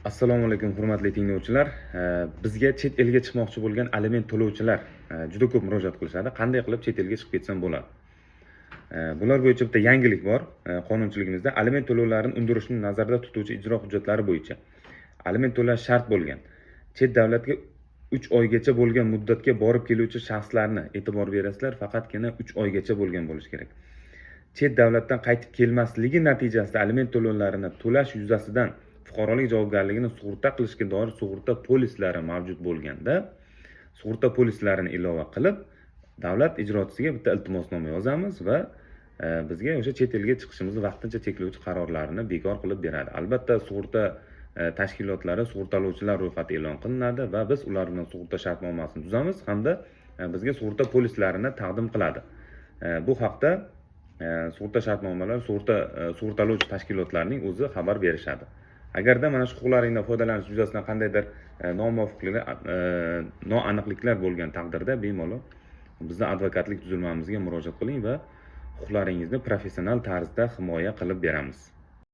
Assalomu alaykum hurmatli tinglovchilar. Bizga chet elga chiqmoqchi bo'lgan aliment to'lovchilar juda ko'p murojaat qilishadi. Qanday qilib chet elga chiqib ketsam bo'ladi? Bular bo'yicha bitta yangilik bor qonunchiligimizda. Aliment to'lovlarini undirishni nazarda tutuvchi ijro hujjatlari bo'yicha aliment to'lash shart bo'lgan chet davlatga 3 oygacha bo'lgan muddatga borib keluvchi shaxslarni e'tibor berasizlar, faqatgina 3 oygacha bo'lgan bo'lishi kerak. Chet davlatdan qaytib kelmasligi natijasida aliment to'lovlarini to'lash yuzasidan fuqarolik javobgarligini sug'urta qilishga doir sug'urta polislari mavjud bo'lganda, sug'urta polislarini ilova qilib, davlat ijrochisiga bitta iltimosnoma yozamiz va bizga o'sha chet elga chiqishimizni vaqtincha cheklovchi qarorlarini bekor qilib beradi. Albatta, sug'urta tashkilotlari sug'urtalovchilar ro'yxati e'lon qilinadi va biz ular bilan sug'urta shartnomasini tuzamiz hamda bizga sug'urta polislarini taqdim qiladi. Bu haqda sug'urta shartnomalar sug'urtalovchi tashkilotlarning o'zi xabar berishadi. Agarda mana shu huquqlaringdan foydalanish yuzasidan qandaydir nomuvofiqliklar, noaniqliklar bo'lgan taqdirda bemalol bizning advokatlik tuzilmamizga murojaat qiling va huquqlaringizni professional tarzda himoya qilib beramiz.